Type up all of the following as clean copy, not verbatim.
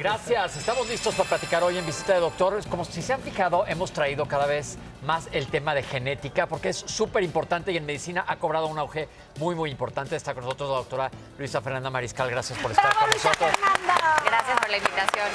Gracias, estamos listos para platicar hoy en Visita de Doctor. Como si se han fijado, hemos traído cada vez más el tema de genética porque es súper importante y en medicina ha cobrado un auge muy importante. Está con nosotros la doctora Luisa Fernanda Mariscal. Gracias por estar con nosotros. Gracias por la invitación.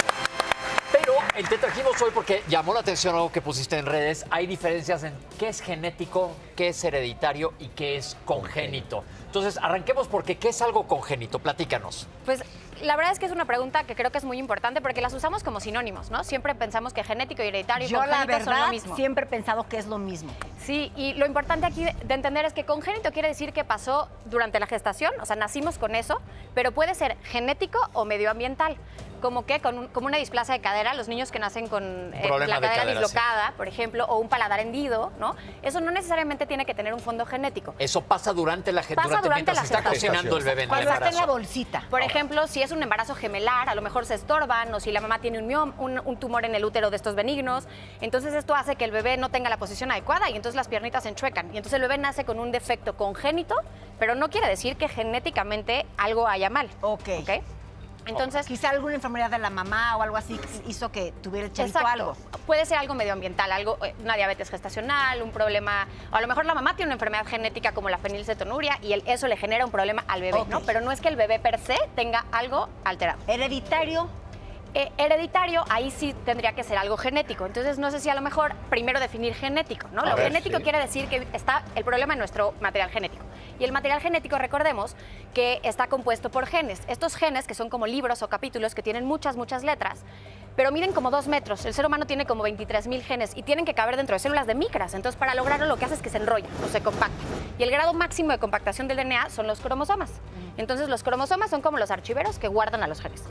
Pero te trajimos hoy porque llamó la atención algo que pusiste en redes. Hay diferencias en qué es genético, qué es hereditario y qué es congénito. Entonces, arranquemos porque ¿qué es algo congénito? Platícanos. Pues la verdad es que es una pregunta que creo que es muy importante porque las usamos como sinónimos, ¿no? Siempre pensamos que genético y hereditario y congénito son lo mismo. Siempre he pensado que es lo mismo. Sí, y lo importante aquí de entender es que congénito quiere decir que pasó durante la gestación, o sea, nacimos con eso, pero puede ser genético o medioambiental. Como que como una displasia de cadera, los niños que nacen con la cadera dislocada, por ejemplo, o un paladar hendido, ¿no? Eso no necesariamente tiene que tener un fondo genético. Eso pasa durante la gestación, mientras se está cocinando el bebé en el cuando embarazo. está en la bolsita. Por ejemplo, si es un embarazo gemelar, a lo mejor se estorban, o si la mamá tiene un tumor en el útero de estos benignos, entonces esto hace que el bebé no tenga la posición adecuada y entonces las piernitas se enchuecan. Y entonces el bebé nace con un defecto congénito, pero no quiere decir que genéticamente algo haya mal. Ok. Entonces, quizá alguna enfermedad de la mamá o algo así hizo que tuviera el chavito algo. Puede ser algo medioambiental, una diabetes gestacional, un problema, o a lo mejor la mamá tiene una enfermedad genética como la fenilcetonuria y eso le genera un problema al bebé, ¿no? Pero no es que el bebé per se tenga algo alterado. Hereditario. Hereditario, ahí sí tendría que ser algo genético. Entonces, no sé si a lo mejor primero definir genético, ¿no? Lo genético quiere decir que está el problema en nuestro material genético. Y el material genético, recordemos, que está compuesto por genes. Estos genes, que son como libros o capítulos que tienen muchas letras, pero miden como 2 metros. El ser humano tiene como 23,000 genes y tienen que caber dentro de células de micras. Entonces, para lograrlo, lo que hace es que se enrolla o se compacta. Y el grado máximo de compactación del DNA son los cromosomas. Entonces, los cromosomas son como los archiveros que guardan a los genes.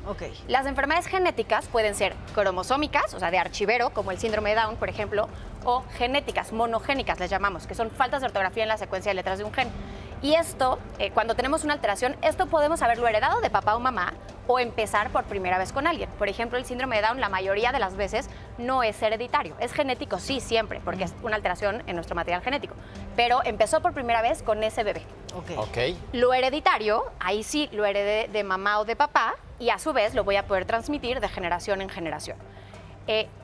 Las enfermedades genéticas pueden ser cromosómicas, o sea, de archivero, como el síndrome de Down, por ejemplo, o genéticas, monogénicas les llamamos, que son faltas de ortografía en la secuencia de letras de un gen. Y esto, cuando tenemos una alteración, esto podemos haberlo heredado de papá o mamá o empezar por primera vez con alguien. Por ejemplo, el síndrome de Down la mayoría de las veces no es hereditario. Es genético, sí, siempre, porque es una alteración en nuestro material genético. Pero empezó por primera vez con ese bebé. Lo hereditario, ahí sí lo heredé de mamá o de papá y a su vez lo voy a poder transmitir de generación en generación.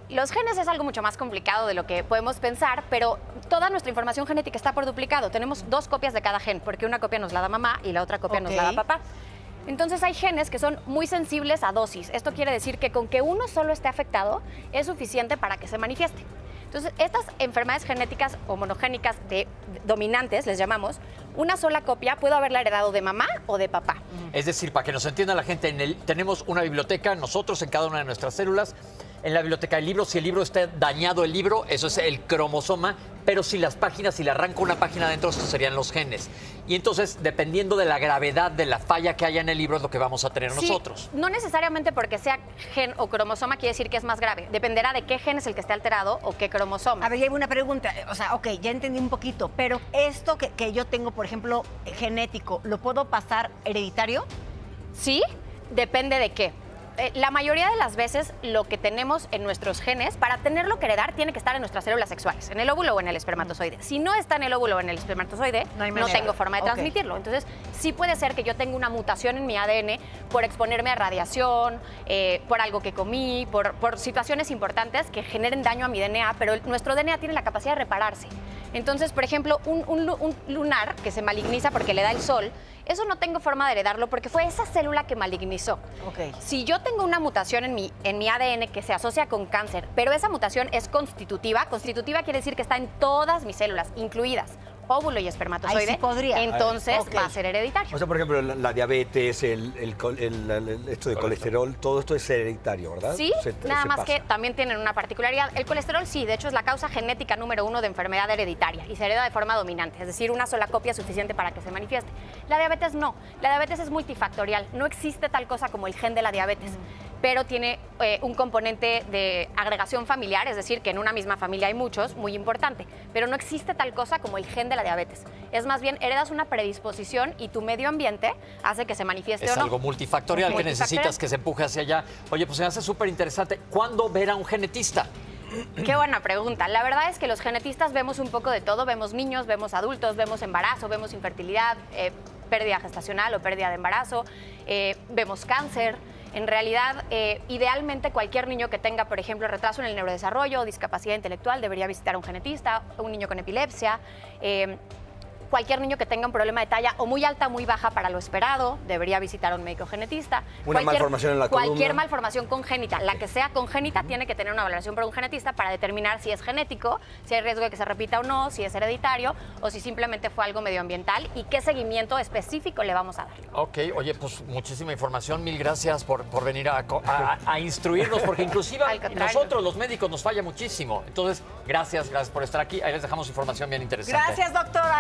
Los genes es algo mucho más complicado de lo que podemos pensar, pero toda nuestra información genética está por duplicado. Tenemos 2 copias de cada gen, porque una copia nos la da mamá y la otra copia nos la da papá. Entonces hay genes que son muy sensibles a dosis. Esto quiere decir que con que uno solo esté afectado es suficiente para que se manifieste. Entonces, estas enfermedades genéticas o monogénicas dominantes, les llamamos, una sola copia puedo haberla heredado de mamá o de papá. Es decir, para que nos entienda la gente, tenemos una biblioteca, nosotros en cada una de nuestras células. En la biblioteca del libro, si el libro está dañado el libro, eso es el cromosoma, pero si las páginas, si le arranco una página adentro, estos serían los genes. Y entonces, dependiendo de la gravedad de la falla que haya en el libro, es lo que vamos a tener nosotros. No necesariamente porque sea gen o cromosoma quiere decir que es más grave. Dependerá de qué gen es el que esté alterado o qué cromosoma. A ver, ya hay una pregunta. O sea, ya entendí un poquito, pero esto que yo tengo, por ejemplo, genético, ¿lo puedo pasar hereditario? Sí, depende de qué. La mayoría de las veces lo que tenemos en nuestros genes, para tenerlo que heredar, tiene que estar en nuestras células sexuales, en el óvulo o en el espermatozoide. Si no está en el óvulo o en el espermatozoide, no tengo forma de transmitirlo. Entonces, sí puede ser que yo tenga una mutación en mi ADN por exponerme a radiación, por algo que comí, por situaciones importantes que generen daño a mi DNA, pero nuestro DNA tiene la capacidad de repararse. Entonces, por ejemplo, un lunar que se maligniza porque le da el sol, eso no tengo forma de heredarlo porque fue esa célula que malignizó. Si yo tengo una mutación en mi ADN que se asocia con cáncer, pero esa mutación es constitutiva quiere decir que está en todas mis células, incluidas óvulo y espermatozoide, sí podría. Entonces va a ser hereditario. O sea, por ejemplo, la diabetes, esto de colesterol, todo esto es hereditario, ¿verdad? Sí, nada más que también tienen una particularidad. El colesterol sí, de hecho es la causa genética número 1 de enfermedad hereditaria y se hereda de forma dominante, es decir, una sola copia es suficiente para que se manifieste. La diabetes no, la diabetes es multifactorial, no existe tal cosa como el gen de la diabetes. Pero tiene un componente de agregación familiar, es decir, que en una misma familia hay muchos, muy importante. Pero no existe tal cosa como el gen de la diabetes. Es más bien, heredas una predisposición y tu medio ambiente hace que se manifieste o no. Es algo multifactorial que necesitas que se empuje hacia allá. Oye, pues se me hace súper interesante. ¿Cuándo ver a un genetista? Qué buena pregunta. La verdad es que los genetistas vemos un poco de todo. Vemos niños, vemos adultos, vemos embarazo, vemos infertilidad, pérdida gestacional o pérdida de embarazo, vemos cáncer. En realidad, idealmente cualquier niño que tenga, por ejemplo, retraso en el neurodesarrollo o discapacidad intelectual debería visitar a un genetista, un niño con epilepsia. Cualquier niño que tenga un problema de talla o muy alta o muy baja para lo esperado debería visitar a un médico genetista. Malformación en la columna. Cualquier malformación congénita, la que sea congénita, tiene que tener una valoración por un genetista para determinar si es genético, si hay riesgo de que se repita o no, si es hereditario o si simplemente fue algo medioambiental y qué seguimiento específico le vamos a dar. Ok, oye, pues muchísima información. Mil gracias por venir a instruirnos, porque inclusive nosotros, los médicos, nos falla muchísimo. Entonces, gracias por estar aquí. Ahí les dejamos información bien interesante. Gracias, doctora.